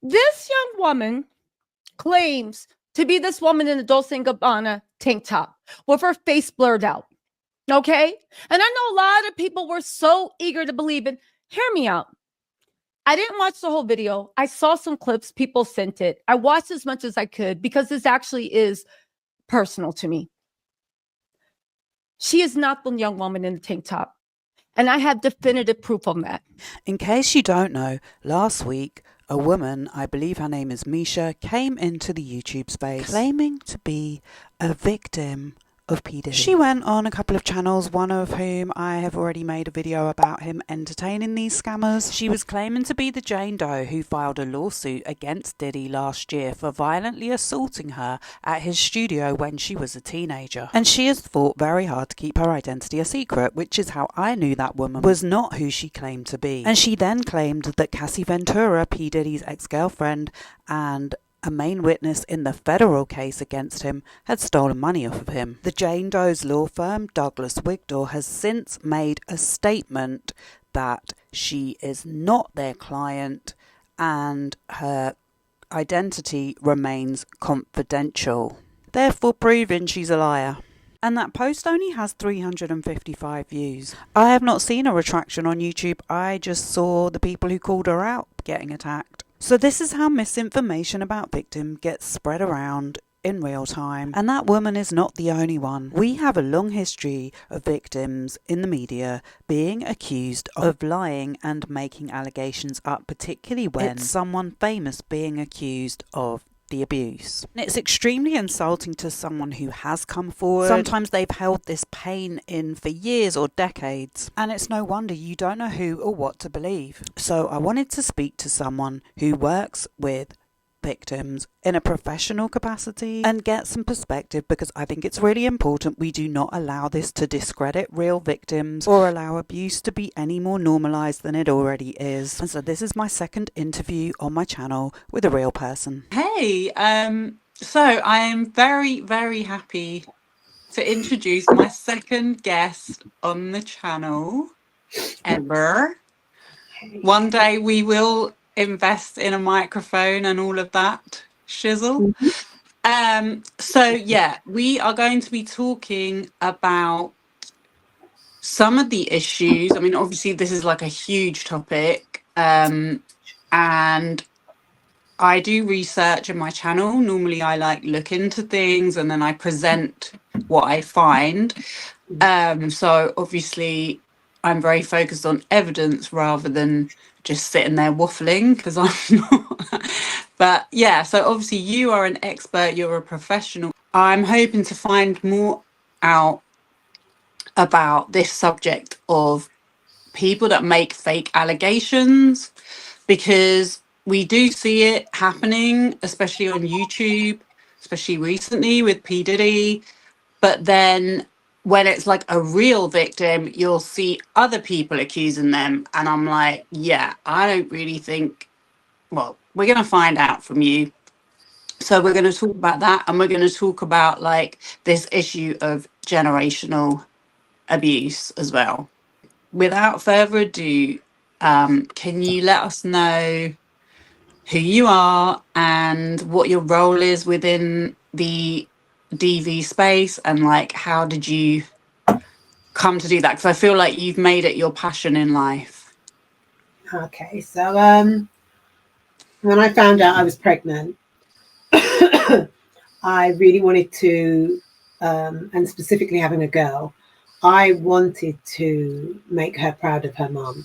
This young woman claims to be this woman in a Dolce & Gabbana tank top with her face blurred out. Okay? And I know a lot of people were so eager to believe it. Hear me out. I didn't watch the whole video. I saw some clips. People sent it. I watched as much as I could because this actually is personal to me. She is not the young woman in the tank top. And I have definitive proof on that. In case you don't know, last week, a woman, I believe her name is Misha, came into the YouTube space claiming to be a victim of P. Diddy. She went on a couple of channels, one of whom I have already made a video about him entertaining these scammers. She was claiming to be the Jane Doe who filed a lawsuit against Diddy last year for violently assaulting her at his studio when she was a teenager. And she has fought very hard to keep her identity a secret, which is how I knew that woman was not who she claimed to be. And she then claimed that Cassie Ventura, P. Diddy's ex-girlfriend and a main witness in the federal case against him, had stolen money off of him. The Jane Doe's law firm, Douglas Wigdor, has since made a statement that she is not their client and her identity remains confidential, therefore proving she's a liar. And that post only has 355 views. I have not seen a retraction on YouTube. I just saw the people who called her out getting attacked. So this is how misinformation about victim gets spread around in real time. And that woman is not the only one. We have a long history of victims in the media being accused of lying and making allegations up, particularly when it's someone famous being accused of the abuse. And it's extremely insulting to someone who has come forward. Sometimes they've held this pain in for years or decades, and it's no wonder you don't know who or what to believe. So I wanted to speak to someone who works with victims in a professional capacity and get some perspective, because I think it's really important we do not allow this to discredit real victims or allow abuse to be any more normalized than it already is. And so this is my second interview on my channel with a real person. Hey, so I am very, very happy to introduce my second guest on the channel ever. One day we will invest in a microphone and all of that shizzle. So yeah, we are going to be talking about some of the issues. I mean, obviously this is like a huge topic, and I do research in my channel. Normally I like look into things and then I present what I find. So obviously I'm very focused on evidence rather than just sitting there waffling, because I'm not. But yeah, so obviously you are an expert, you're a professional. I'm hoping to find more out about this subject of people that make fake allegations, because we do see it happening, especially on YouTube, especially recently with P. Diddy. But then when it's like a real victim, you'll see other people accusing them. And I'm like, yeah, I don't really think, well, we're going to find out from you. So we're going to talk about that. And we're going to talk about like this issue of generational abuse as well. Without further ado, can you let us know who you are and what your role is within the DV space, and like how did you come to do that? Because I feel like you've made it your passion in life. Okay, so when I found out I was pregnant, I really wanted to, and specifically having a girl, I wanted to make her proud of her mum.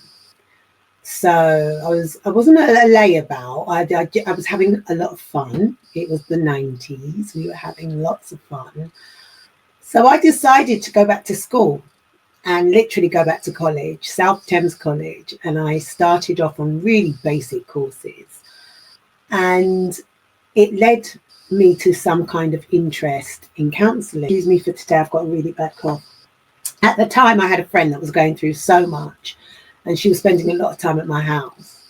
So I wasn't a layabout. I was having a lot of fun. It was the 90s. We were having lots of fun. So I decided to go back to school and literally go back to college, South Thames College. And I started off on really basic courses. And it led me to some kind of interest in counselling. Excuse me for today, I've got a really bad cough. At the time, I had a friend that was going through so much, and she was spending a lot of time at my house.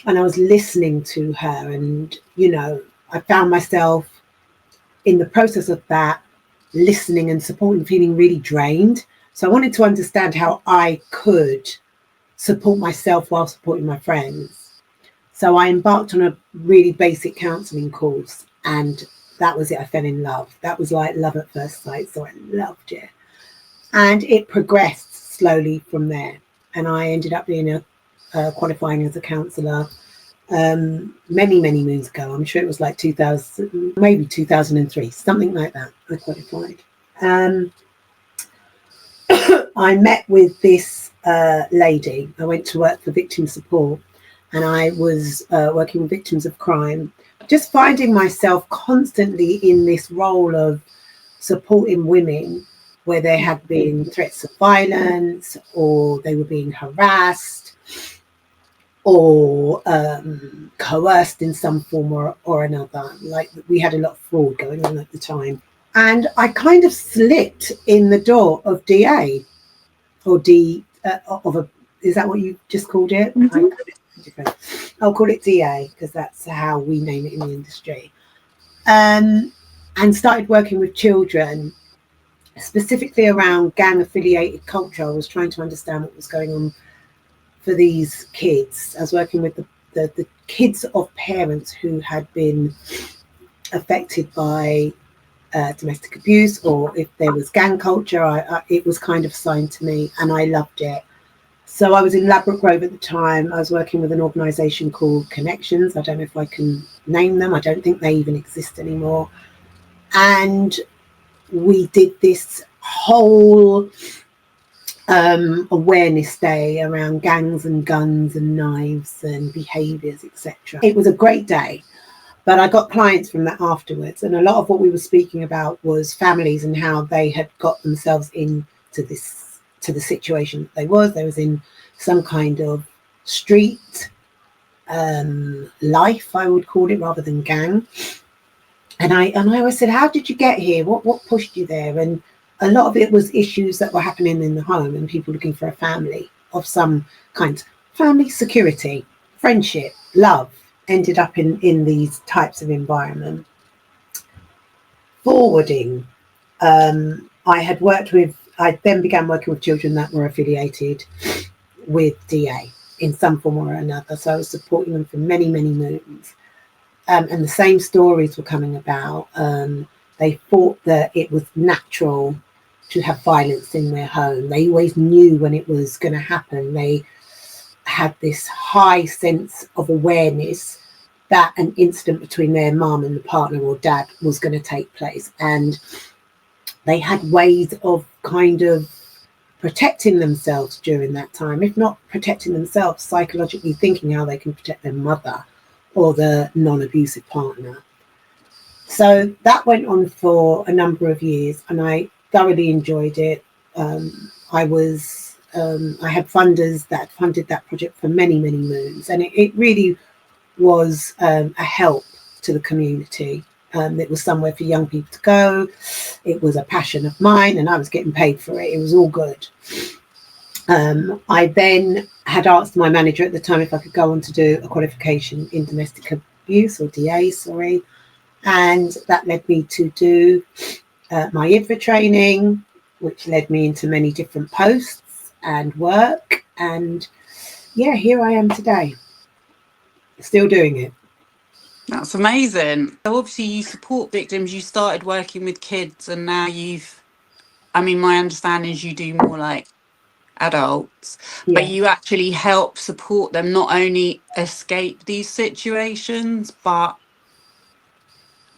And I was listening to her, and, you know, I found myself in the process of that, listening and supporting, feeling really drained. So I wanted to understand how I could support myself while supporting my friends. So I embarked on a really basic counselling course, and that was it. I fell in love. That was like love at first sight. So I loved it. And it progressed slowly from there. And I ended up being qualifying as a counsellor many moons ago. I'm sure it was like 2000, maybe 2003, something like that. I qualified. I met with this lady. I went to work for victim support, and I was working with victims of crime, just finding myself constantly in this role of supporting women where there had been threats of violence, or they were being harassed, or coerced in some form or another. Like, we had a lot of fraud going on at the time. And I kind of slipped in the door of DA, or D of a, is that what you just called it? Mm-hmm. I'll call it DA because that's how we name it in the industry. And started working with children, specifically around gang affiliated culture. I was trying to understand what was going on for these kids. I was working with the kids of parents who had been affected by domestic abuse, or if there was gang culture. It was kind of assigned to me, and I loved it. So I was in Ladbroke Grove at the time. I was working with an organisation called Connections. I don't know if I can name them. I don't think they even exist anymore. And we did this whole awareness day around gangs and guns and knives and behaviours, etc. It was a great day. But I got clients from that afterwards, and a lot of what we were speaking about was families and how they had got themselves into the situation that they was in some kind of street life, I would call it, rather than gang. And I always said, how did you get here? What pushed you there? And a lot of it was issues that were happening in the home and people looking for a family of some kind, family security, friendship, love, ended up in these types of environment. Forwarding, I then began working with children that were affiliated with DA in some form or another. So I was supporting them for many moons. And the same stories were coming about. They thought that it was natural to have violence in their home. They always knew when it was going to happen. They had this high sense of awareness that an incident between their mum and the partner or dad was going to take place. And they had ways of kind of protecting themselves during that time, if not protecting themselves, psychologically thinking how they can protect their mother or the non-abusive partner. So that went on for a number of years, and I thoroughly enjoyed it. I had funders that funded that project for many moons, and it really was a help to the community. It was somewhere for young people to go. It was a passion of mine, and I was getting paid for it. It was all good. I then had asked my manager at the time if I could go on to do a qualification in domestic abuse, or DA, sorry. And that led me to do my IDVA training, which led me into many different posts and work. And yeah, here I am today, still doing it. That's amazing. So obviously you support victims, you started working with kids, and now my understanding is you do more like adults, but you actually help support them not only escape these situations, but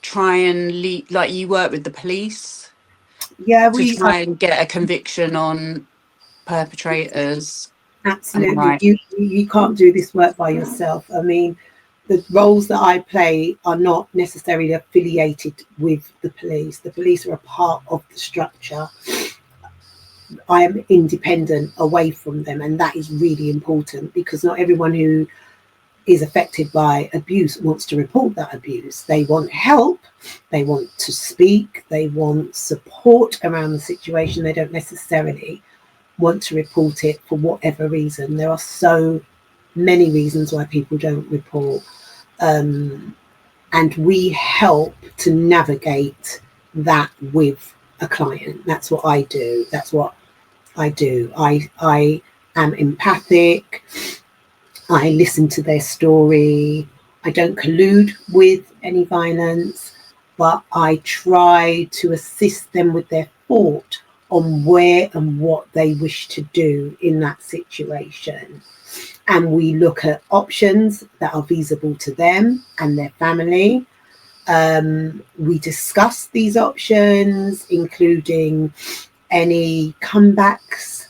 try and like you work with the police to try and get a conviction on perpetrators. Absolutely. You can't do this work by yourself. I mean, the roles that I play are not necessarily affiliated with the police. The police are a part of the structure. I am independent away from them, and that is really important, because not everyone who is affected by abuse wants to report that abuse. They want help, they want to speak, they want support around the situation. They don't necessarily want to report it for whatever reason. There are so many reasons why people don't report, and we help to navigate that with a client. That's what I do. I am empathic. I listen to their story. I don't collude with any violence, but I try to assist them with their thought on where and what they wish to do in that situation. And we look at options that are feasible to them and their family. We discuss these options, including any comebacks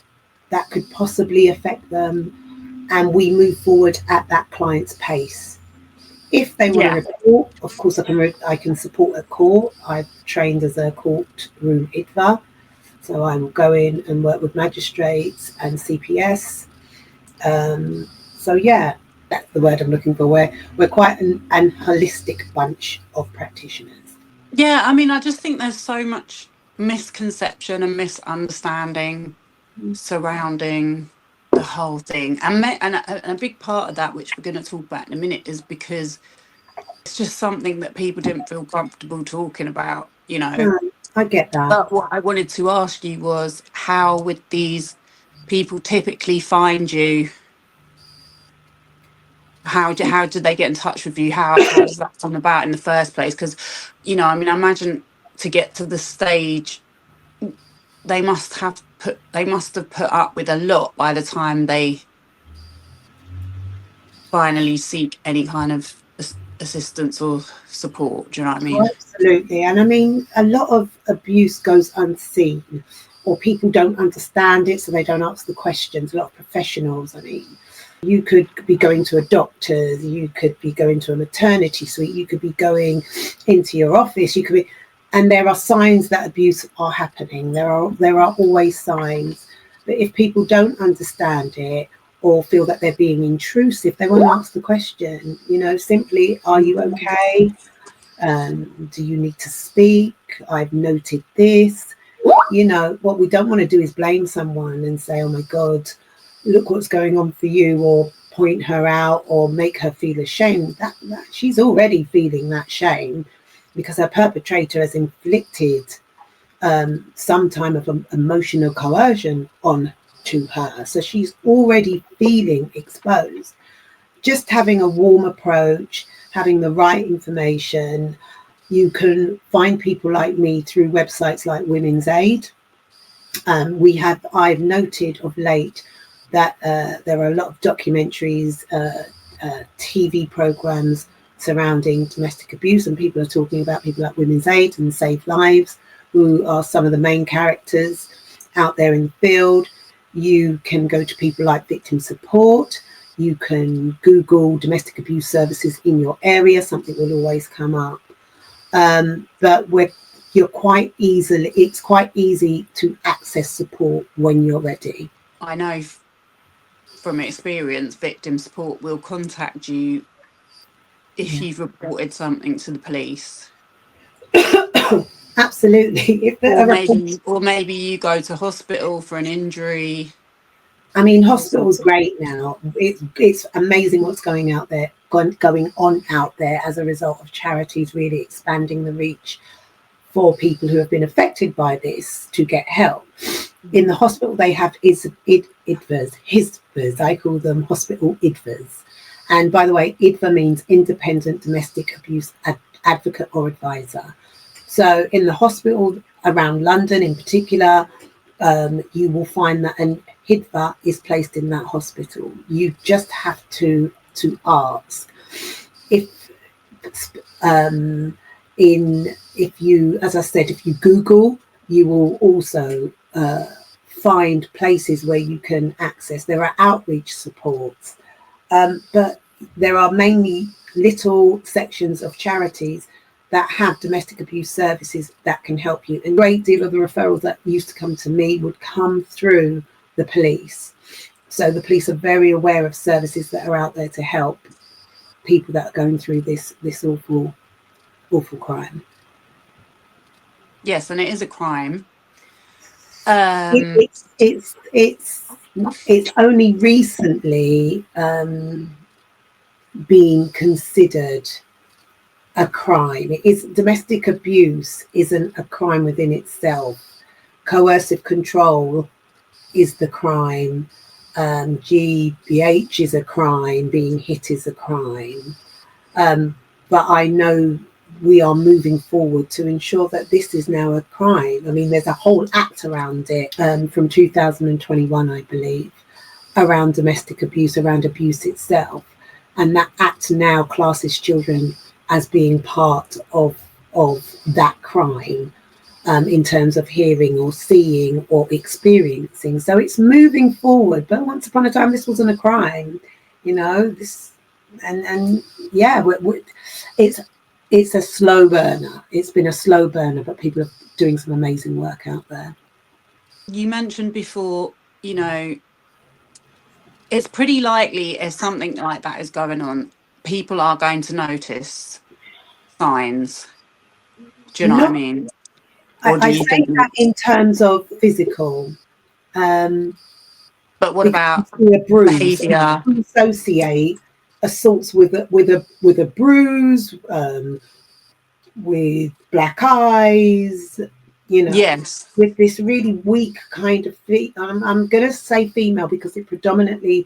that could possibly affect them, and we move forward at that client's pace. If they want to Yeah. report, of course, I can support at court. I've trained as a courtroom IDVA, so I will go in and work with magistrates and CPS. So yeah, that's the word I'm looking for. We're quite an holistic bunch of practitioners. Yeah, I mean, I just think there's so much misconception and misunderstanding surrounding the whole thing. And a big part of that, which we're going to talk about in a minute, is because it's just something that people didn't feel comfortable talking about, you know. I get that. But what I wanted to ask you was, how would these people typically find you? How do they get in touch with you? How does that come about in the first place? Because, you know, I mean, I imagine to get to the stage, they must have put up with a lot by the time they finally seek any kind of assistance or support. Do you know what I mean? Absolutely. And I mean, a lot of abuse goes unseen, or people don't understand it, so they don't ask the questions. A lot of professionals, I mean, you could be going to a doctor's, you could be going to a maternity suite, you could be going into your office, you could be, and there are signs that abuse are happening. There are always signs. But if people don't understand it or feel that they're being intrusive, they won't ask the question, you know, simply, are you okay? Do you need to speak? I've noted this. You know, what we don't want to do is blame someone and say, oh my God, look what's going on for you, or point her out or make her feel ashamed. That she's already feeling that shame because her perpetrator has inflicted some time of emotional coercion on to her. So she's already feeling exposed. Just having a warm approach, having the right information. You can find people like me through websites like Women's Aid. I've noted of late that there are a lot of documentaries, TV programs surrounding domestic abuse, and people are talking about people like Women's Aid and Save Lives, who are some of the main characters out there in the field. You can go to people like Victim Support. You can Google domestic abuse services in your area. Something will always come up. But it's quite easy to access support when you're ready. I know from experience, Victim Support will contact you if you've reported something to the police. Absolutely. Or maybe you go to hospital for an injury. I mean, hospital's great now. It's amazing what's going on out there as a result of charities really expanding the reach for people who have been affected by this to get help. In the hospital, they have HISVAs. I call them hospital IDVAs. And by the way, IDVA means Independent Domestic Abuse Advocate or Advisor. So in the hospital around London in particular, you will find that an HIDVA is placed in that hospital. You just have to ask. If you Google, you will also find places where you can access. There are outreach supports, but there are mainly little sections of charities that have domestic abuse services that can help you. And a great deal of the referrals that used to come to me would come through the police. So the police are very aware of services that are out there to help people that are going through this awful crime. Yes, and it is a crime. It's only recently being considered a crime. Domestic abuse isn't a crime within itself. Coercive control is the crime. GBH is a crime, being hit is a crime. But I know we are moving forward to ensure that this is now a crime. I mean, there's a whole act around it from 2021, I believe, around domestic abuse, around abuse itself. And that act now classes children as being part of that crime. In terms of hearing or seeing or experiencing. So it's moving forward. But once upon a time, this wasn't a crime, you know, this, and yeah, it's a slow burner. It's been a slow burner, but people are doing some amazing work out there. You mentioned before, you know, it's pretty likely if something like that is going on, people are going to notice signs. Do you know what I Not, mean? Or do I you say think? that in terms of physical, But what because about you see a bruise, behaviour? you associate assaults with a bruise, with black eyes, you know, Yes. with this really weak kind of I'm going to say female because it predominantly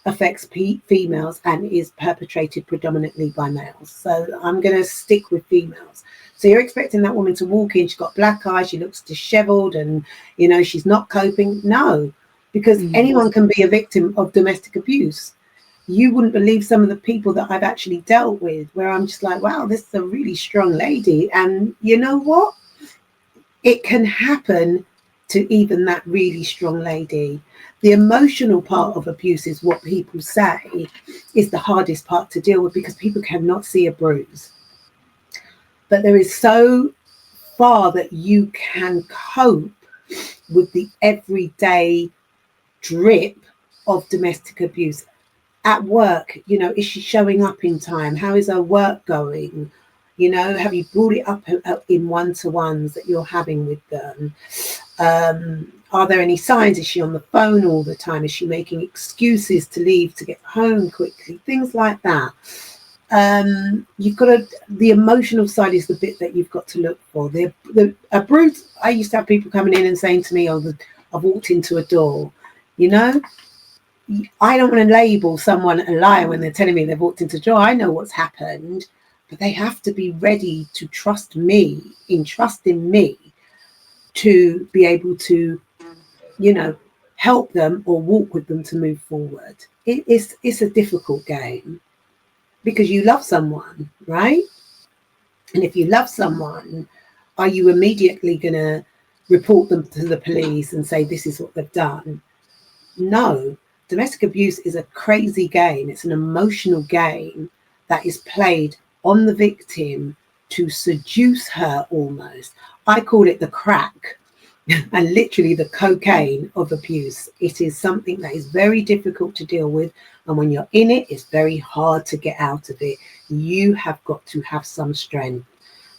affects females and is perpetrated predominantly by males. So I'm going to stick with females. So you're expecting that woman to walk in, she's got black eyes, she looks disheveled, and you know she's not coping. No, because anyone can be a victim of domestic abuse. You wouldn't believe some of the people that I've actually dealt with where I'm just like, wow, this is a really strong lady. And you know what? It can happen to even that really strong lady. The emotional part of abuse is what people say is the hardest part to deal with because people cannot see a bruise. But there is so far that you can cope with the everyday drip of domestic abuse. At work, you know, is she showing up in time? How is her work going? You know, have you brought it up in one-to-ones that you're having with them? Are there any signs? Is she on the phone all the time? Is she making excuses to leave to get home quickly? Things like that. You've got to, the emotional side is the bit that you've got to look for. A bruise, I used to have people coming in and saying to me, oh, I've walked into a door, you know? I don't want to label someone a liar when they're telling me they've walked into a door. I know what's happened, but they have to be ready to trust me, trust in me to be able to, you know, help them or walk with them to move forward. It's a difficult game because you love someone, right? And if you love someone, are you immediately going to report them to the police and say this is what they've done? No. Domestic abuse is a crazy game. It's an emotional game that is played on the victim to seduce her almost. I call it the crack and literally the cocaine of abuse. It is something that is very difficult to deal with. And when you're in it, it's very hard to get out of it. You have got to have some strength.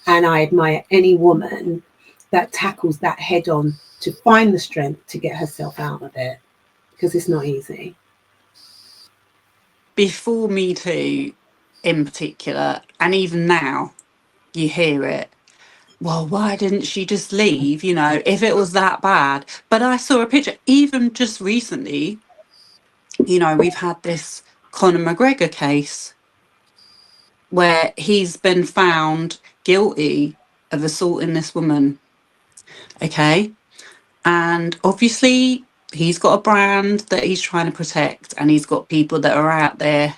And I admire any woman that tackles that head on to find the strength to get herself out of it. Because it's not easy. Before Me Too, in particular, and even now, you hear it. Well, why didn't she just leave? You know, if it was that bad. But I saw a picture, even just recently, you know, we've had this Conor McGregor case where he's been found guilty of assaulting this woman. Okay. And obviously, he's got a brand that he's trying to protect, and he's got people that are out there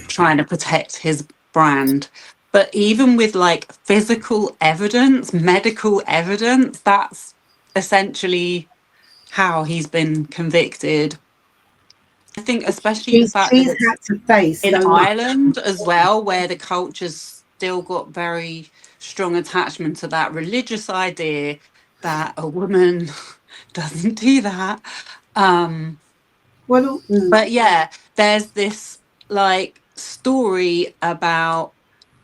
trying to protect his brand. But even with like physical evidence, medical evidence, that's essentially how he's been convicted. I think especially the She's fact that it's had to face in so much. Ireland as well, where the culture's still got very strong attachment to that religious idea that a woman doesn't do that. Well, But yeah, there's this like story about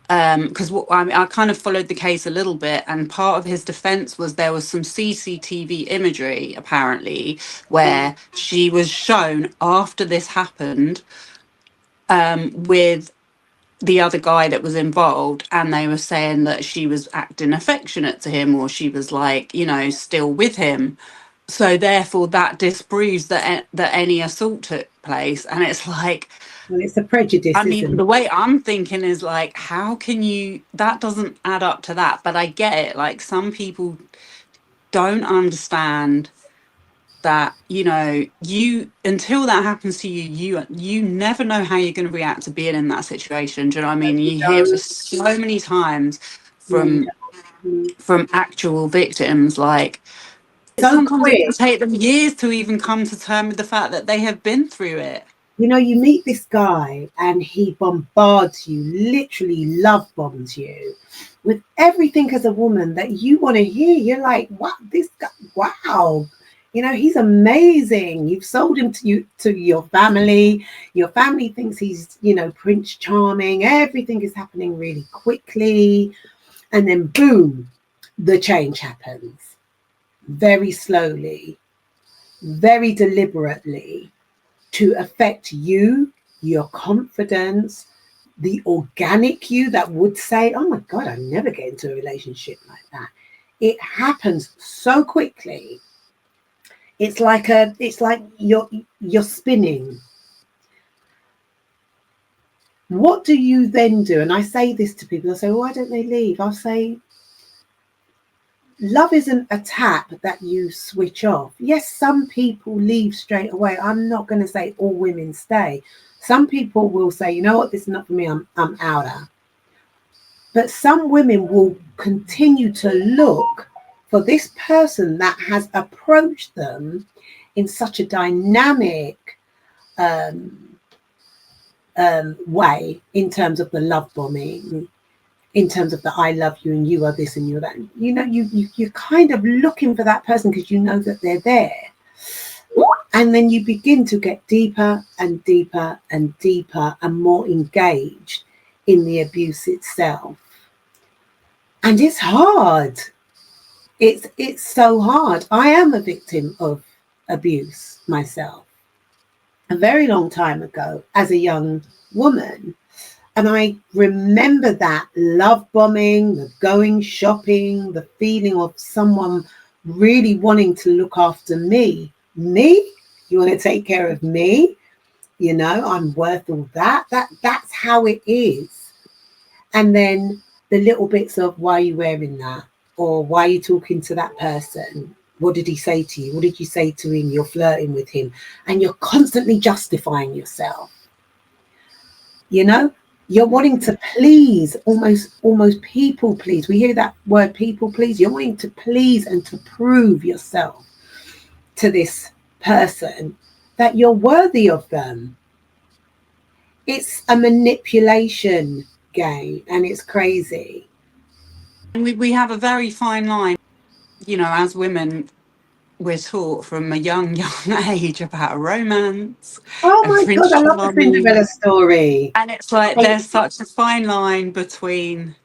because I kind of followed the case a little bit, and part of his defense was there was some CCTV imagery apparently where she was shown after this happened with the other guy that was involved, and they were saying that she was acting affectionate to him, or she was like, you know, still with him. so therefore that disproves that any assault took place. And it's like, Well, it's a prejudice, I isn't mean, it? the way I'm thinking is like, how can you, that doesn't add up to that. But I get it. Like, some people don't understand that, you know, you, until that happens to you, you never know how you're going to react to being in that situation. Do you know what I mean? You hear it so many times No, you from don't. actual victims, like, So sometimes it can quick. take them years to even come to terms with the fact that they have been through it. You know, you meet this guy and he bombards you, literally love bombs you with everything as a woman that you want to hear. You're like, wow, this guy, wow. You know, he's amazing. You've sold him to your family. Your family thinks he's, you know, Prince Charming. Everything is happening really quickly. And then boom, the change happens very slowly, very deliberately, to affect you, your confidence, the organic you that would say, oh my God, I never get into a relationship like that. It happens so quickly. It's like you're spinning. What do you then do? And I say this to people, I say, why don't they leave? I'll say, love isn't a tap that you switch off. Yes, some people leave straight away. I'm not going to say all women stay. Some people will say, you know what, this is not for me, I'm out of. But some women will continue to look for this person that has approached them in such a dynamic way, in terms of the love bombing, in terms of the I love you and you are this and you're that. You know, you're kind of looking for that person because you know that they're there. And then you begin to get deeper and deeper and deeper and more engaged in the abuse itself. And it's hard. It's so hard. I am a victim of abuse myself a very long time ago as a young woman. And I remember that love bombing, the going shopping, the feeling of someone really wanting to look after me. Me? You want to take care of me? You know, I'm worth all that. That's how it is. And then the little bits of, why are you wearing that? Or why are you talking to that person? What did he say to you? What did you say to him? You're flirting with him. And you're constantly justifying yourself. You know, you're wanting to please, almost people please. We hear that word, people please. You're wanting to please and to prove yourself to this person that you're worthy of them. It's a manipulation game and it's crazy. And we have a very fine line, you know, as women, we're taught from a young age about romance Oh and my God, Prince I love the Charming. Cinderella story. And it's like there's such a fine line between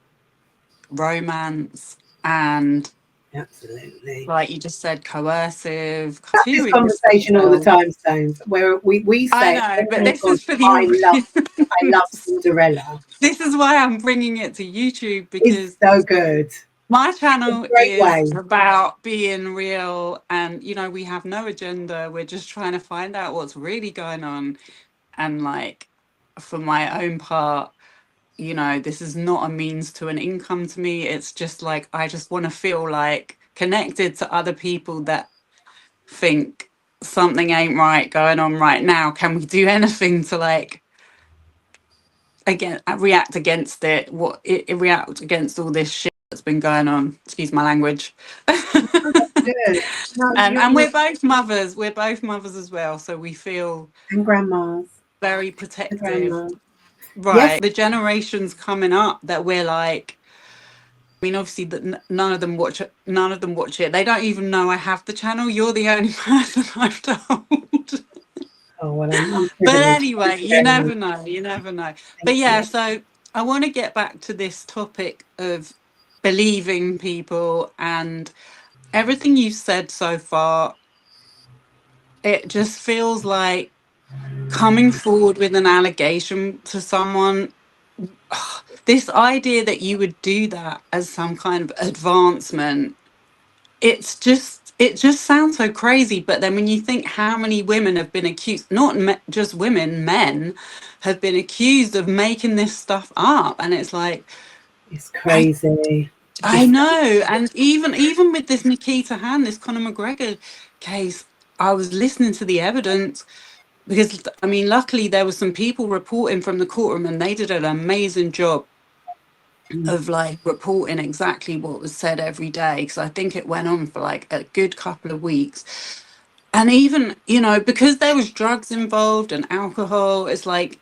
romance and, Absolutely. like you just said, coercive, Have this too conversation all the well. time, Stones, where we I say, know, oh but my this God, is for the I love audience. Cinderella. This is why I'm bringing it to YouTube, It's because so good. my A channel great is way. about being real, and you know, we have no agenda. We're just trying to find out what's really going on. And like, for my own part, you know, this is not a means to an income to me. It's just like, I just want to feel like connected to other people that think something ain't right going on right now. Can we do anything to, like, again, react against it? It react against all this shit that's been going on? Excuse my language. Good. No, And we're both mothers. We're both mothers as well, so we feel and grandmas. very And protective. grandmas. Yes. Right. The generations coming up that we're like, I mean, obviously, that none of them watch it. None of them watch it. They don't even know I have the channel. You're the only person I've told. Oh, well, I'm But privileged. Thank anyway, you you very much. never know. You never know. But Thank yeah, you. so I want to get back to this topic of believing people, and everything you've said so far. It just feels like coming forward with an allegation to someone. This idea that you would do that as some kind of advancement, it's just it just sounds so crazy. But then when you think how many women have been accused, not just women, men have been accused of making this stuff up. And it's like, It's crazy. I know. And even with this Nikita Han, this Conor McGregor case, I was listening to the evidence because, I mean, luckily there were some people reporting from the courtroom and they did an amazing job of like reporting exactly what was said every day, because I think it went on for like a good couple of weeks. And even, you know, because there was drugs involved and alcohol, it's like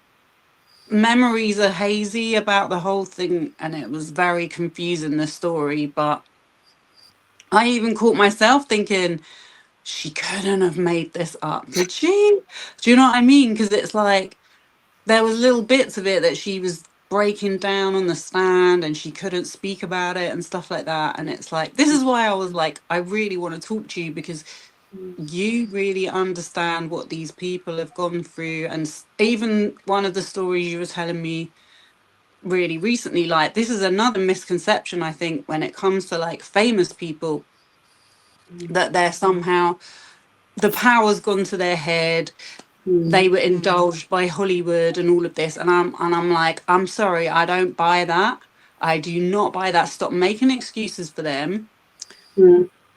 memories are hazy about the whole thing, and it was very confusing, the story. But I even caught myself thinking, she couldn't have made this up, could she? Do you know what I mean? Because it's like there was little bits of it that she was breaking down on the stand and she couldn't speak about it and stuff like that. And it's like, this is why I was like, I really want to talk to you, because you really understand what these people have gone through. And even one of the stories you were telling me really recently, like, this is another misconception, I think, when it comes to like famous people, that they're somehow, the power's gone to their head, they were indulged by Hollywood and all of this. And I'm like, I'm sorry, I don't buy that. I do not buy that. Stop making excuses for them.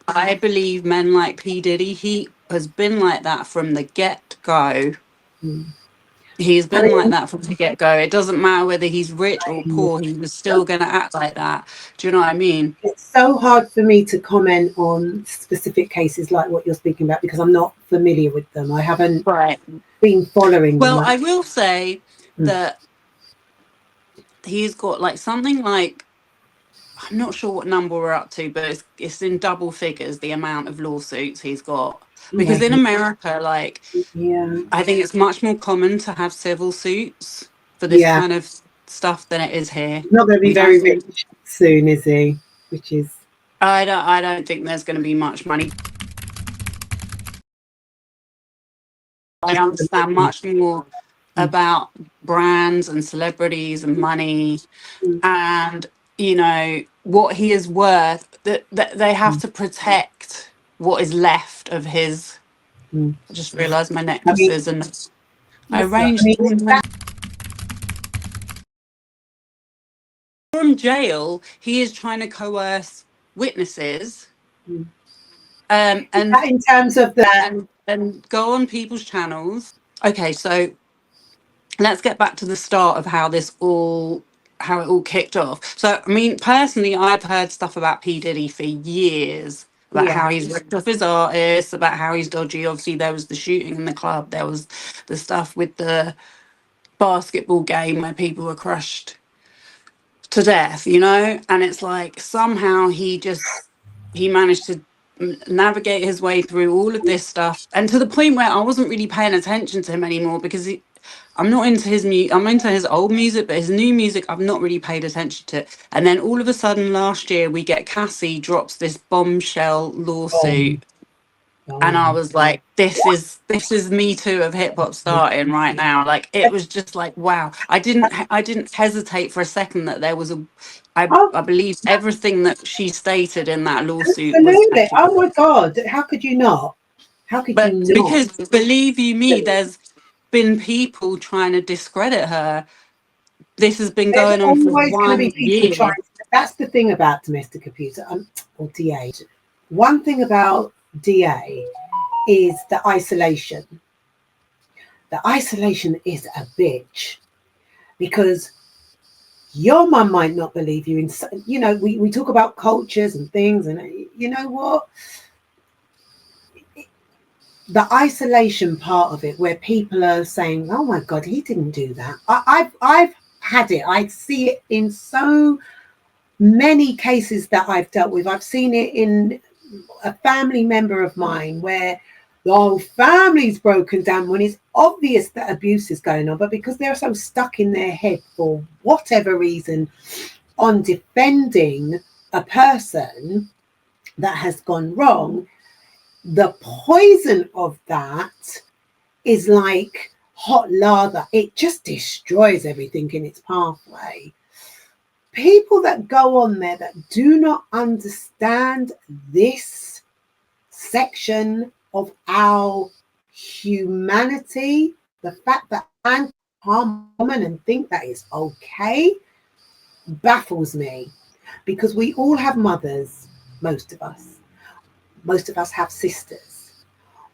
I believe men like P. Diddy, he has been like that from the get-go. He's I been like that from the get-go. It doesn't matter whether he's rich or mean, poor, he was still gonna act like that. Do you know what I mean? it's so hard for me to comment on specific cases like what you're speaking about because I'm not familiar with them. I haven't Right. been following them Well, like I will say that he's got like something like, I'm not sure what number we're up to, but it's in double figures, the amount of lawsuits he's got. Because in America, like, yeah, I think it's much more common to have civil suits for this yeah. kind of stuff than it is here. Not going to be We don't very seem, rich soon, is he? Which is I don't think there's going to be much money. I just understand much more about brands and celebrities and money, and you know what he is worth, that they have to protect what is left of his. I just realised my I mean, necklaces, and I that's not, I arranged mean, all my, from jail. He is trying to coerce witnesses, and that in terms of that, and go on people's channels. Okay, so let's get back to the start of how it all kicked off. So, I mean, personally, I've heard stuff about P. Diddy for years, about yeah, how he's ripped off his artists, about how he's dodgy. Obviously, there was the shooting in the club, there was the stuff with the basketball game where people were crushed to death, you know? And it's like somehow he managed to navigate his way through all of this stuff, and to the point where I wasn't really paying attention to him anymore, because I'm not into his I'm into his old music, but his new music I've not really paid attention to. And then all of a sudden last year we get Cassie drops this bombshell lawsuit, and I was like, this is Me Too of hip hop starting right now. Like, it was just like, wow. I didn't hesitate for a second that there was oh, I believe everything that she stated in that lawsuit was absolutely. accurate. Oh my God, how could you not? How could you But not? because, believe you me, there's been people trying to discredit her. This has been There's going on for always going to be one people trying. year. That's the thing about domestic abuse, or DA. One thing about DA is the isolation. The isolation is a bitch because your mum might not believe you. You know, we talk about cultures and things, and you know what? The isolation part of it, where people are saying, "Oh my God, he didn't do that." I've had it. I see it in so many cases that I've dealt with. I've seen it in a family member of mine where the whole family's broken down when it's obvious that abuse is going on, but because they're so stuck in their head for whatever reason on defending a person that has gone wrong, the poison of that is like hot lava. It just destroys everything in its pathway. People that go on there that do not understand this section of our humanity, the fact that man harm a woman and think that is okay, baffles me, because we all have mothers, most of us have sisters.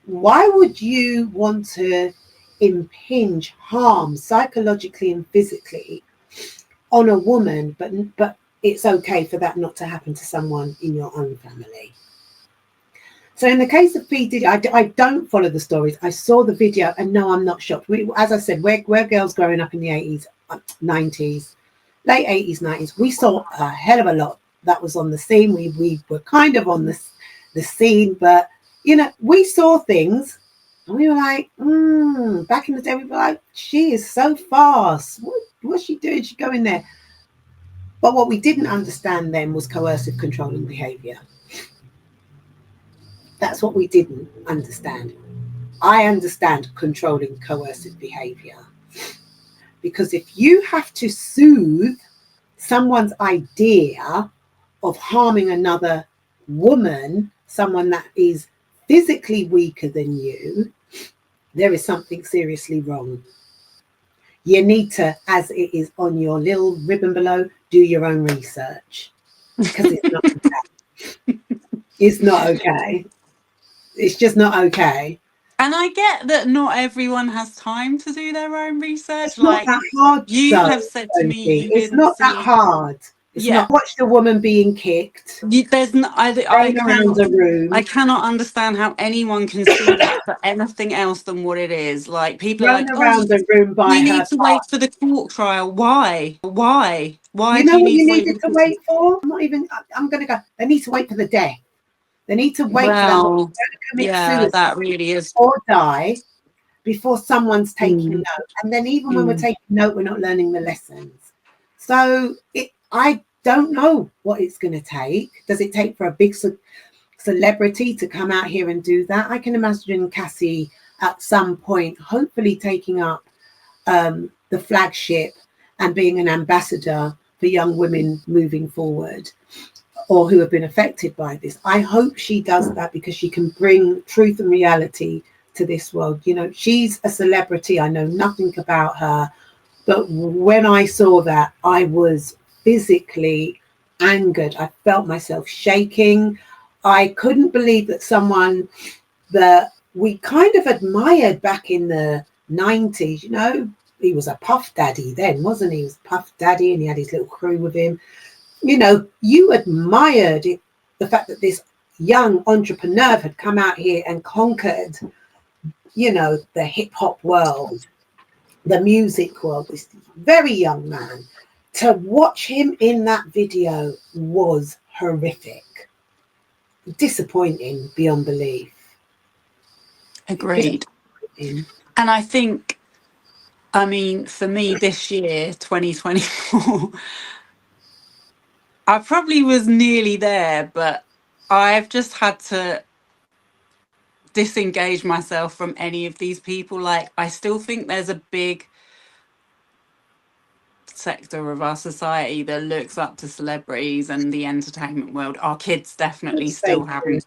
Why would you want to impinge harm psychologically and physically on a woman, but it's okay for that not to happen to someone in your own family? So in the case of P. Diddy, I don't follow the stories. I saw the video, and no, I'm not shocked. As I said, we're girls growing up in the 80s, 90s, late 80s, 90s. We saw a hell of a lot that was on the scene. We were kind of on the scene, but, you know, we saw things, and we were like, back in the day, we were like, she is so fast. What's she doing? She going there. But what we didn't understand then was coercive controlling behavior. That's what we didn't understand. I understand controlling coercive behavior, because if you have to soothe someone's idea of harming another woman, someone that is physically weaker than you, there is something seriously wrong. You need to, as it is on your little ribbon below, do your own research, because it's not okay. It's not okay. It's just not okay. And I get that not everyone has time to do their own research. It's not that hard. You have said to me, you it's didn't not see. that hard. It's not watched a woman being kicked. There's no, around the room. I cannot understand how anyone can see that for anything else than what it is. Like, people are like, around the room by you her need to wait for the court trial. Why? Why you do know you what need you to wait needed to wait for? I'm going to go. They need to wait for the death. They need to wait for that woman to commit suicide, that really is, or die, before someone's taking note. And then even when we're taking note, we're not learning the lessons. So I don't know what it's going to take. Does it take for a big celebrity to come out here and do that? I can imagine Cassie at some point hopefully taking up the flagship and being an ambassador for young women moving forward, or who have been affected by this. I hope she does that, because she can bring truth and reality to this world. You know, she's a celebrity. I know nothing about her, but when I saw that, I was physically angered. I felt myself shaking. I couldn't believe that someone that we kind of admired back in the 90s, you know, he was a Puff Daddy then, wasn't he? He was Puff Daddy, and he had his little crew with him. You know, you admired it, the fact that this young entrepreneur had come out here and conquered, you know, the hip hop world, the music world, this very young man. To watch him in that video was horrific, disappointing beyond belief. agreed. And I think, I mean, for me this year, 2024, I probably was nearly there, but I've just had to disengage myself from any of these people. Like, I still think there's a big sector of our society that looks up to celebrities and the entertainment world. Our kids definitely still haven't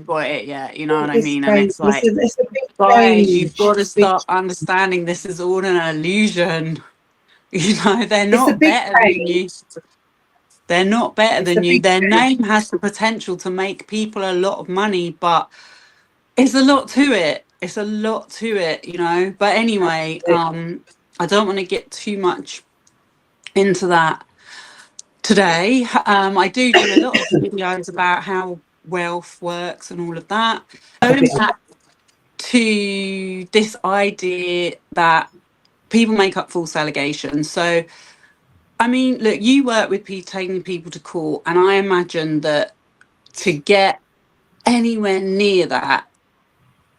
got it yet, you know what I mean? And it's like, it's a big guys, you've got to start understanding this is all an illusion. You know, they're not better than you. They're not better than you. Their name has the potential to make people a lot of money, but it's a lot to it. It's a lot to it, you know. But anyway, I don't want to get too much into that today. I do a lot of videos about how wealth works and all of that. Going back to this idea that people make up false allegations. So, I mean, look, you work with taking people to court, and I imagine that to get anywhere near that,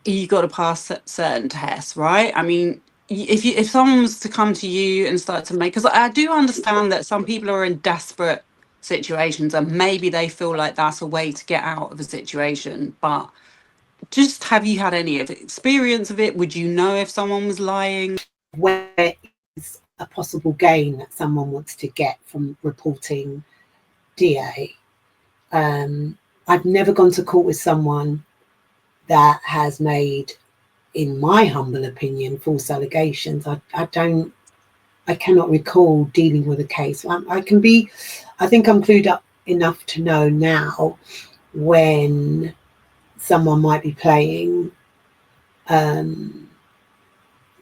you got to pass certain tests, right? I mean, if someone was to come to you and start to make, because I do understand that some people are in desperate situations and maybe they feel like that's a way to get out of a situation, but just, have you had any experience of it? Would you know if someone was lying? Where is a possible gain that someone wants to get from reporting DA? I've never gone to court with someone that has made, in my humble opinion, false allegations. I cannot recall dealing with a case. I think I'm clued up enough to know now when someone might be playing,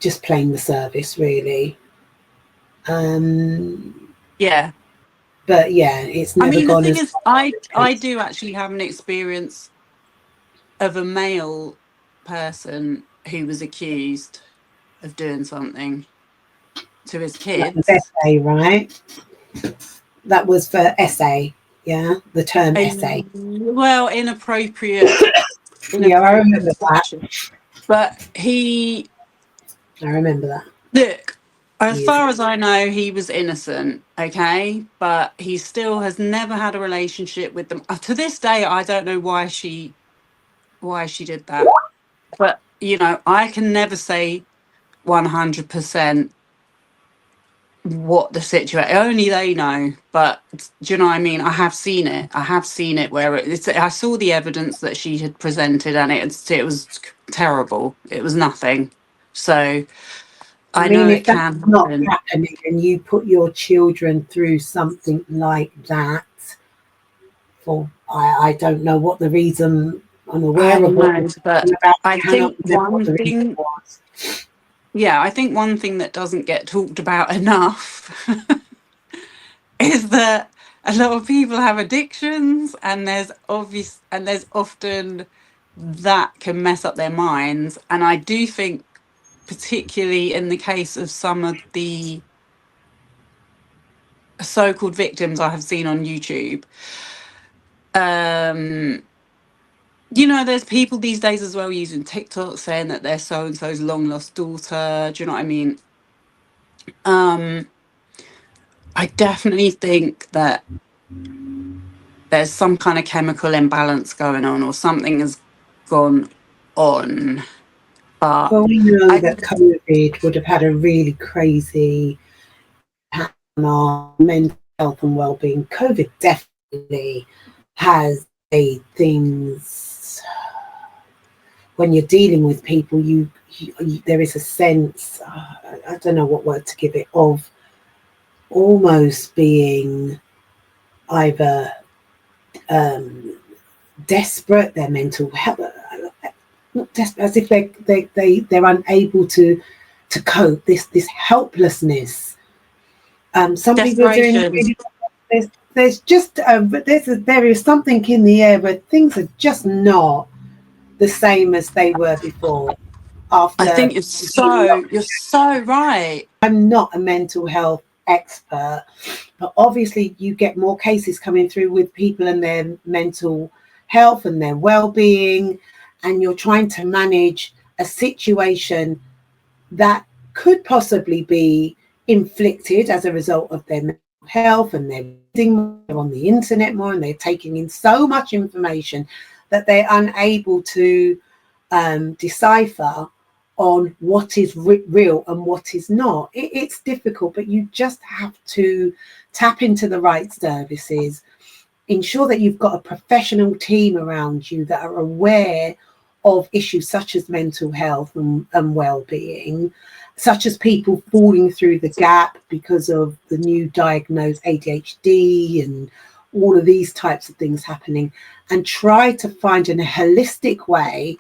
just playing the service, really. Yeah. But yeah, it's I never mean, the gone thing as is, I do actually have an experience of a male person who was accused of doing something to his that was kids. essay, right? That was for essay, yeah, the term essay. Well, inappropriate Yeah, I remember that. touching. But I remember that. look, as Years far ago. as I know, he was innocent, okay? But he still has never had a relationship with them. To this day, I don't know why she did that. But, you know, I can never say 100% what the situation, only they know. But do you know what I mean? I have seen it where I saw the evidence that she had presented, and it was terrible. It was nothing. So I I know mean, it if that's can not happen. happening and you put your children through something like that, for I don't know what the reason. I'm I aware of what you're know, but talking about. I I cannot think remember what one the reason thing, was. I think one thing that doesn't get talked about enough is that a lot of people have addictions, and there's often that can mess up their minds. And I do think, particularly in the case of some of the so-called victims I have seen on YouTube, you know, there's people these days as well using TikTok saying that they're so and so's long lost daughter. Do you know what I mean? I definitely think that there's some kind of chemical imbalance going on, or something has gone on. But Well, we know I that COVID would have had a really crazy impact on our mental health and well-being. COVID definitely has made things. When you're dealing with people, there is a sense, I don't know what word to give it, of almost being either desperate, their mental health, not desperate, as if they're unable to cope. This helplessness. Some people are doing desperation. really well. There's just there is something in the air where things are just not the same as they were before. I think After you're so right. I'm not a mental health expert, but obviously you get more cases coming through with people and their mental health and their well-being, and you're trying to manage a situation that could possibly be inflicted as a result of their mental health, and they're reading more on the internet more, and they're taking in so much information that they're unable to decipher on what is real and what is not. It's difficult, but you just have to tap into the right services, ensure that you've got a professional team around you that are aware of issues such as mental health and well-being, such as people falling through the gap because of the new diagnosed ADHD and all of these types of things happening, and try to find a holistic way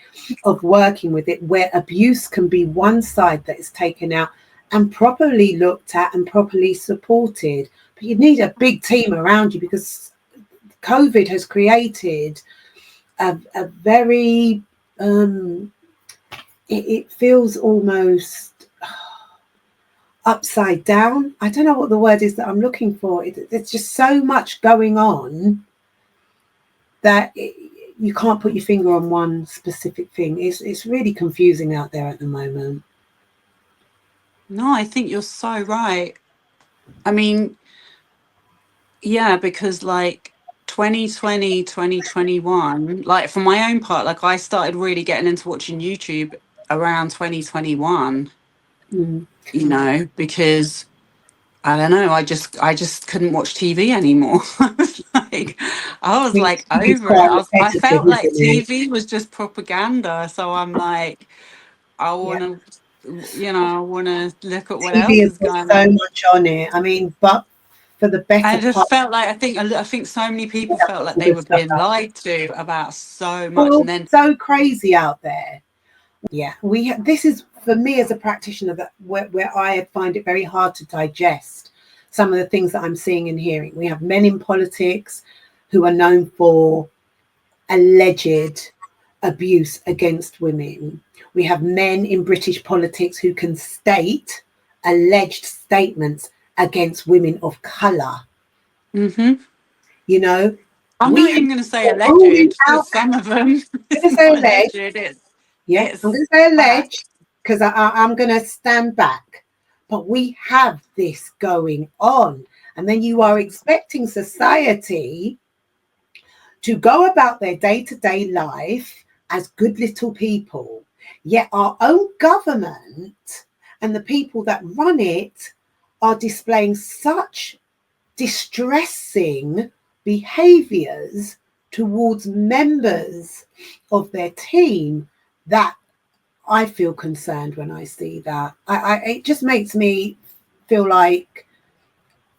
of working with it, where abuse can be one side that is taken out and properly looked at and properly supported. But you need a big team around you, because COVID has created a very it feels almost upside down. I don't know what the word is that I'm looking for. There's just so much going on that you can't put your finger on one specific thing. It's really confusing out there at the moment. No, I think you're so right. I mean, yeah, because like 2020, 2021, like for my own part, like I started really getting into watching YouTube around 2021, Mm. you know, because I don't know. I just couldn't watch TV anymore. I was like It's over it. quite I repetitive, felt like isn't it? TV was just propaganda. So I'm like, I Yeah. want to, I want to look at what TV else has is got going so on. much on it. I mean, but for the I better just part, felt like I think so many people yeah, felt like some they good were stuff being out. lied to about so much, Oh, and then so crazy out there. Yeah, this is for me as a practitioner that where I find it very hard to digest some of the things that I'm seeing and hearing. We have men in politics who are known for alleged abuse against women. We have men in British politics who can state alleged statements against women of colour. hmm You know, I'm not we have even going to say rolling alleged out. because some of them I'm it's going to say not alleged. alleged. Yeah, I'm It's going to say fact. alleged because I'm going to stand back. But we have this going on. And then you are expecting society to go about their day-to-day life as good little people. Yet our own government and the people that run it are displaying such distressing behaviors towards members of their team that I feel concerned when I see that. It just makes me feel like,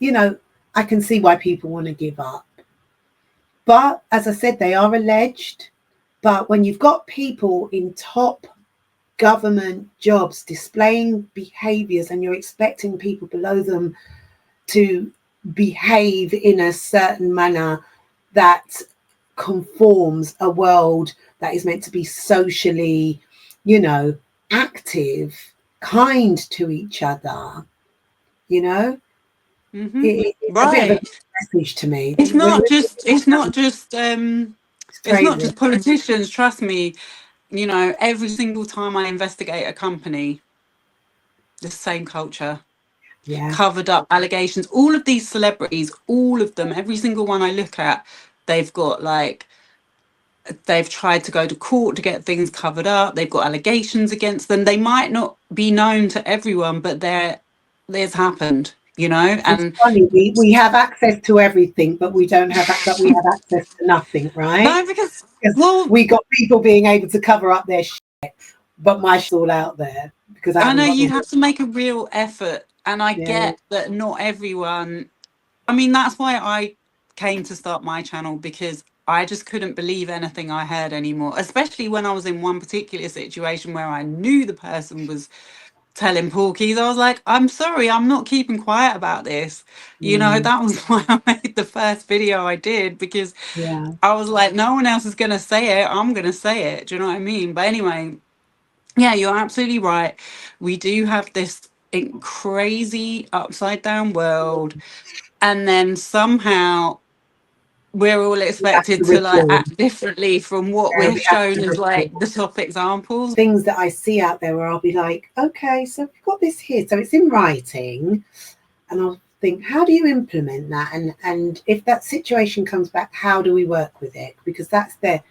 I can see why people want to give up. But as I said, they are alleged. But when you've got people in top government jobs displaying behaviors and you're expecting people below them to behave in a certain manner that conforms a world that is meant to be socially, active, kind to each other, you know, hmm it's a bit of a Right. message to me. It's not just. It's It's not crazy. just politicians. Trust me. Every single time I investigate a company, the same culture, Yeah. covered up allegations. All of these celebrities, all of them, every single one I look at, they've got like they've tried to go to court to get things covered up. They've got allegations against them. They might not be known to everyone, but there's happened, It's and funny. We have access to everything, but we don't have but we have access to nothing, right? no, because Because well, we got people being able to cover up their shit, but my shit's all out there because I I haven't know got you the have to make a real effort, and I yeah. get that not everyone. I mean, that's why I came to start my channel because I just couldn't believe anything I heard anymore, especially when I was in one particular situation where I knew the person was telling porkies. I was like, I'm sorry, I'm not keeping quiet about this. Mm, That was why I made the first video I did because yeah. I was like, no one else is going to say it. I'm going to say it. Do you know what I mean? But anyway, yeah, you're absolutely right. We do have this crazy upside down world. And then somehow we're all We have expected to to like reform. act differently from what Yeah, we're we have shown to as reform. like the top examples. Things that I see out there where I'll be like, okay, so we've got this here. So it's in writing. And I'll think, how do you implement that? And if that situation comes back, how do we work with it? Because that's the,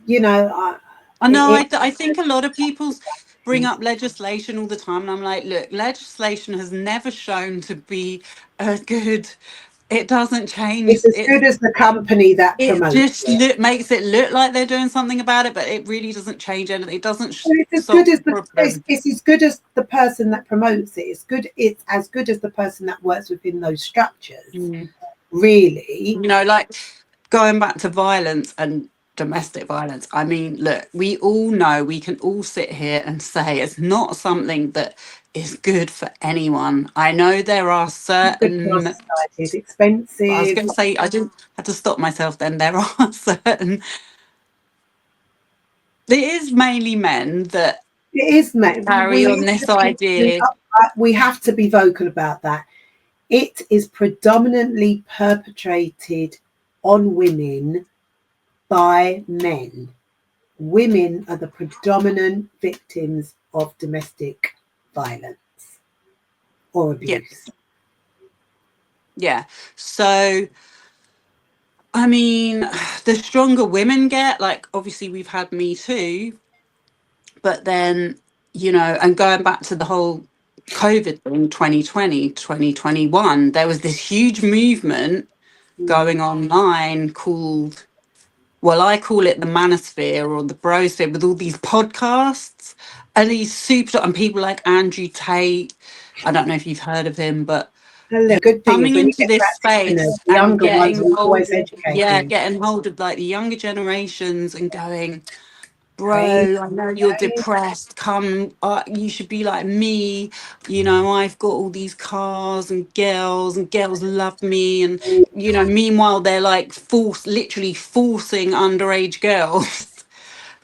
you know, I know. it, I think a lot of people bring up legislation all the time, and I'm like, look, legislation has never shown to be a good. It doesn't change. it's as good as the company that It promotes just it. makes it look like they're doing something about it, but it really doesn't change anything. It doesn't And it's as solve good as the problem. it's as good as the person that promotes it. It's as good as the person that works within those structures. Mm. Really, Like going back to violence and domestic violence. I mean, look, we all know, we can all sit here and say it's not something that is good for anyone. I know there are good for our certain. society. It's I was expensive. going to say, I didn't have to stop myself then. There are certain. It is mainly men that It is, mate. carry on this idea. We have to be vocal about that. It is predominantly perpetrated on women by men. Women are the predominant victims of domestic violence or Yeah. abuse. Yeah. So, I mean, the stronger women get, like, obviously, we've had Me Too, but then, and going back to the whole COVID in 2020, 2021, there was this huge movement going online called, well, I call it the manosphere or the brosphere, with all these podcasts and these super, and people like Andrew Tate. I don't know if you've heard of him, but The good thing is coming when you into get this practitioners, space the and younger ones getting will hold always of, educate yeah, you. getting hold of like the younger generations and going, Praise, bro, I know you're praise. depressed. Come, you should be like me. You know, I've got all these cars and girls love me. And, you know, meanwhile, they're like literally forcing underage girls.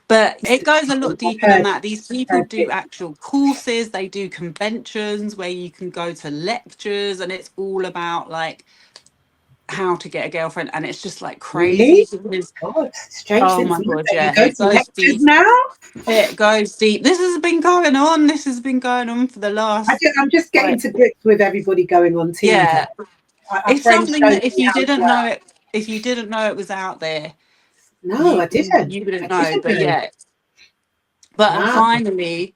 But it goes a lot I've deeper than heard, that. These people heard do it. actual courses, they do conventions where you can go to lectures, and it's all about like how to get a girlfriend. And it's just like Really? crazy because, God, strange oh since my Monday. God, You yeah, go it to goes lectures deep. now? It goes deep. This has been going on. This has been going on for the last, I'm just getting like, to grips with everybody going on teams now. yeah. A It's friend something showed that if me you how to didn't know work. it, if you didn't know it was out there, No, you I didn't. you wouldn't I know. didn't But know. yeah, but and Wow. finally,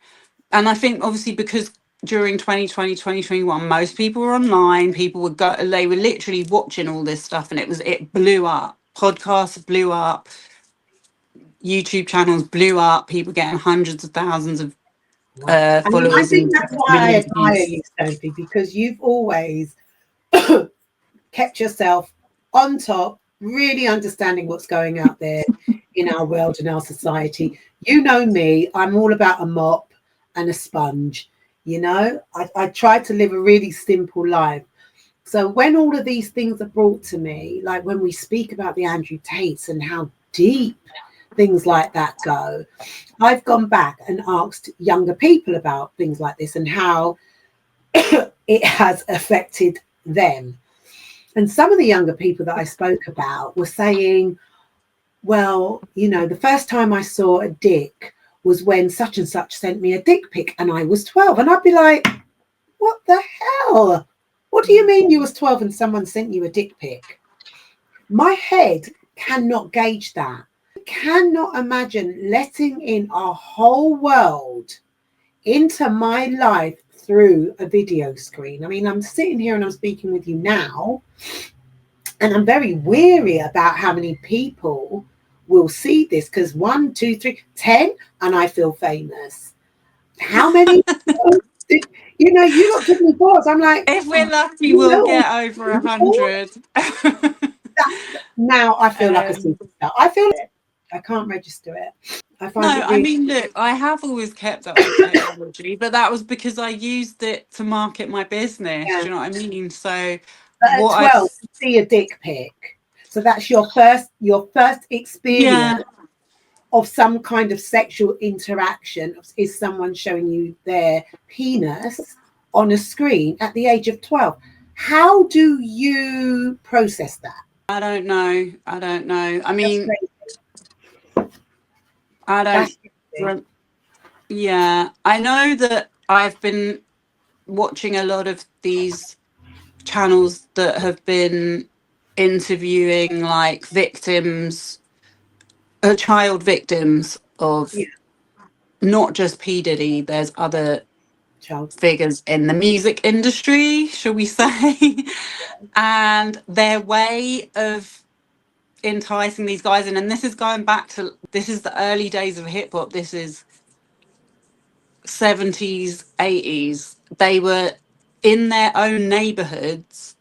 and I think obviously because during 2020, 2021, most people were online. People would go, they were literally watching all this stuff, and it blew up. Podcasts blew up, YouTube channels blew up. People getting hundreds of thousands of Wow. And I followers think and that's why I millions of admire views. you, Sophie, because you've always kept yourself on top, really understanding what's going out there in our world and our society. You know me, I'm all about a mop and a sponge. You know, I try to live a really simple life. So when all of these things are brought to me, like when we speak about the Andrew Tates and how deep things like that go, I've gone back and asked younger people about things like this and how it has affected them. And some of the younger people that I spoke about were saying, well, you know, the first time I saw a dick was when such and such sent me a dick pic and I was 12. And I'd be like, what the hell? What do you mean you was 12 and someone sent you a dick pic? My head cannot gauge that. I cannot imagine letting in a whole world into my life through a video screen. I mean, I'm sitting here and I'm speaking with you now, and I'm very weary about how many people will see this because 1, 2, 3, 10, and I feel famous. How many? You know, you lot give me pause. I'm like, If we're lucky, you we'll know, get over people, 100. now I feel like a um, superstar. I feel it. I can't register it. I no, find it I really. mean, look, I have always kept up with technology, but that was because I used it to market my business. Yeah. Do you know what I mean? So, But at what 12, you see a dick pic. So that's your first experience yeah, of some kind of sexual interaction is someone showing you their penis on a screen at the age of 12. How do you process that? I don't know. I don't know. I That's mean, crazy. I don't, That's crazy. yeah, I know that I've been watching a lot of these channels that have been interviewing like victims, child victims Yeah, of not just P. Diddy, there's other child. figures in the music industry, shall we say, and their way of enticing these guys in. And this is going back to, this is the early days of hip hop. This is 70s, 80s. They were in their own neighborhoods.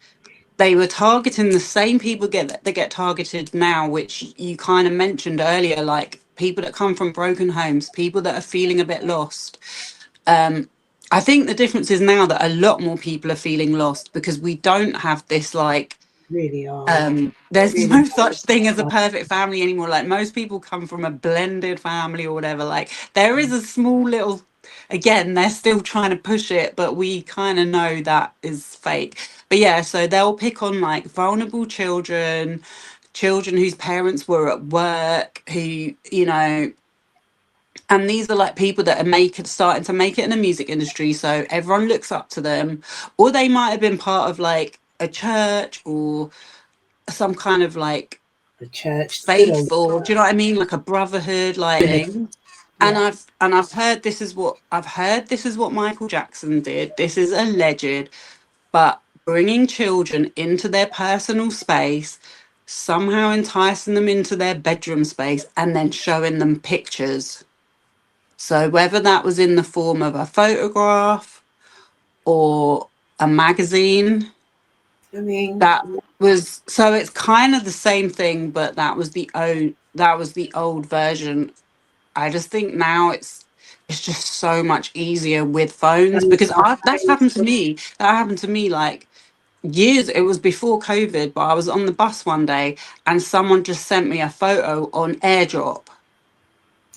They were targeting the same people that get targeted now, which you kind of mentioned earlier, like people that come from broken homes, people that are feeling a bit lost. I think the difference is now that a lot more people are feeling lost because we don't have this like Really are. there's Really no such thing as a are. perfect family anymore. Like most people come from a blended family or whatever. Like there is a small little, again, they're still trying to push it, but we kind of know that is fake. But yeah, so they'll pick on like vulnerable children, children whose parents were at work, who, you know, and these are like people that are starting to make it in the music industry, so everyone looks up to them, or they might have been part of like a church or some kind of like The church, good old faithful, do you know what I mean, like a brotherhood like thing. And Yeah. I've heard this is what Michael Jackson did. This is alleged, but bringing children into their personal space, somehow enticing them into their bedroom space, and then showing them pictures. So whether that was in the form of a photograph or a magazine, I mean, that was, so it's kind of the same thing, but that was the old version. I just think now it's just so much easier with phones, because that's happened to me. That happened to me like years. It was before COVID, but I was on the bus one day and someone just sent me a photo on AirDrop.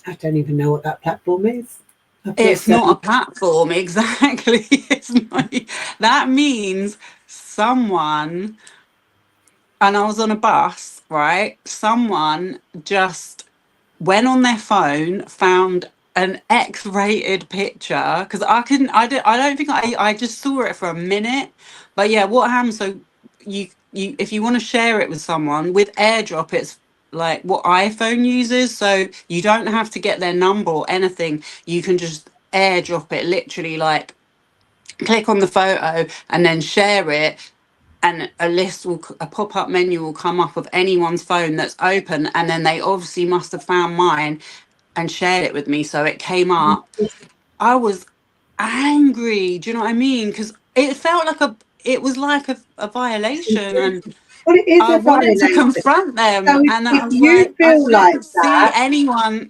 I don't even know what that platform is. I've It's just not a platform, exactly. It's not. That means someone, and I was on a bus, right? Someone just went on their phone, found an X-rated picture, because I don't think I just saw it for a minute. But yeah, what happens? So you if you want to share it with someone with AirDrop, it's like what iPhone uses, so you don't have to get their number or anything. You can just AirDrop it, literally, like click on the photo and then share it, and a pop-up menu will come up of anyone's phone that's open, and then they obviously must have found mine and shared it with me, so it came up. I was angry, do you know what I mean? Because it felt like it was like a violation, and well, it is I a wanted to violation. confront them, So and I if was you like, feel like that,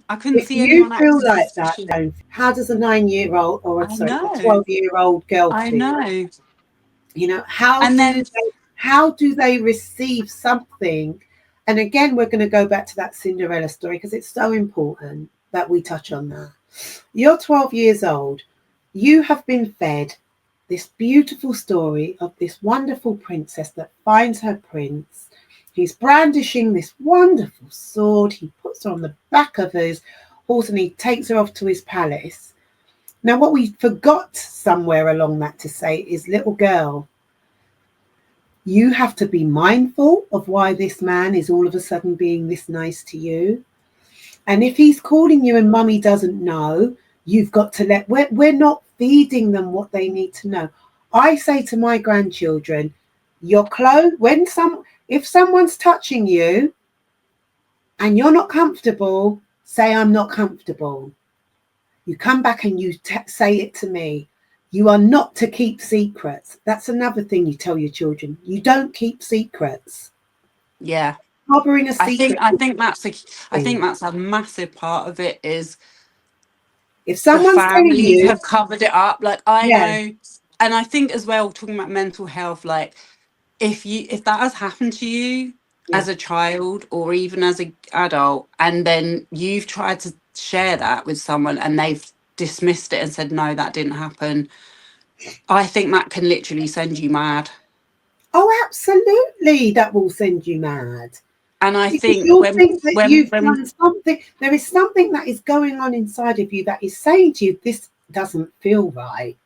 I couldn't if see you anyone feel acting like that, suspicious. then how does a 9-year-old or I sorry, a know, 12-year-old girl I feel? know. You know, And then how do they receive something? And again, we're going to go back to that Cinderella story because it's so important that we touch on that. You're 12 years old. You have been fed this beautiful story of this wonderful princess that finds her prince. He's brandishing this wonderful sword. He puts her on the back of his horse and he takes her off to his palace. Now, what we forgot somewhere along that to say is, little girl, you have to be mindful of why this man is all of a sudden being this nice to you. And if he's calling you and mummy doesn't know, you've got to we're not feeding them what they need to know. I say to my grandchildren, your clothes, if someone's touching you and you're not comfortable, say, I'm not comfortable. You come back and you say it to me. You are not to keep secrets. That's another thing you tell your children. You don't keep secrets. yeah, Harboring a I think secret. I think that's a massive part of it, is If the someone's telling families you, have covered it up. Like, I yeah, know, and I think as well, talking about mental health, like if that has happened to you yeah. as a child or even as an adult, and then you've tried to share that with someone and they've dismissed it and said no, that didn't happen, I think that can literally send you mad. Oh, absolutely. That will send you mad. And I Because think you'll think that you've when done something. There is something that is going on inside of you that is saying to you, this doesn't feel right.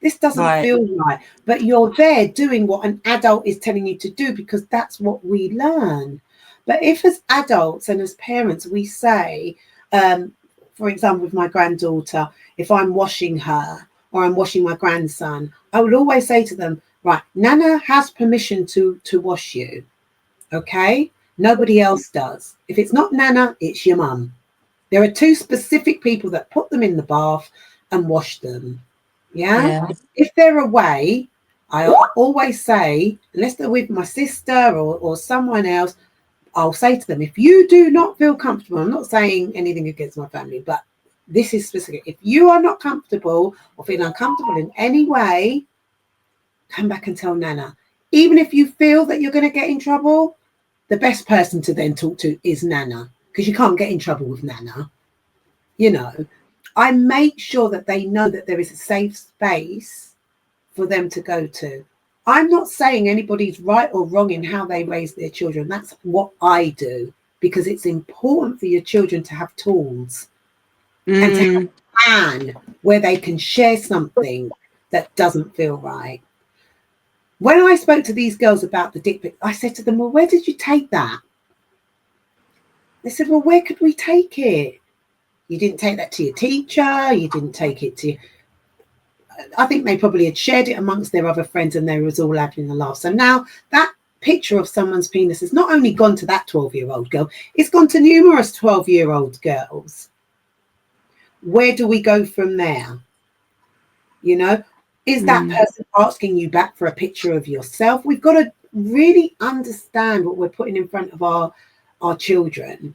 This doesn't right, feel right. But you're there doing what an adult is telling you to do because that's what we learn. But if as adults and as parents we say, for example, with my granddaughter, if I'm washing her or I'm washing my grandson, I would always say to them, right, Nana has permission to wash you. Okay? Nobody else does. If it's not Nana, it's your mum. There are two specific people that put them in the bath and wash them. Yeah? yeah, If they're away, I always say, unless they're with my sister or someone else, I'll say to them, if you do not feel comfortable, I'm not saying anything against my family, but this is specific. If you are not comfortable or feel uncomfortable in any way, come back and tell Nana. Even if you feel that you're going to get in trouble, the best person to then talk to is Nana, because you can't get in trouble with Nana. You know, I make sure that they know that there is a safe space for them to go to. I'm not saying anybody's right or wrong in how they raise their children. That's what I do, because it's important for your children to have tools and to have a plan where they can share something that doesn't feel right. When I spoke to these girls about the dick pic, I said to them, well, where did you take that? They said, well, where could we take it? You didn't take that to your teacher. You didn't take it to, I think they probably had shared it amongst their other friends and they was all having a laugh. So now that picture of someone's penis has not only gone to that 12-year-old girl, it's gone to numerous 12-year-old girls. Where do we go from there? You know, is that person asking you back for a picture of yourself? We've got to really understand what we're putting in front of our children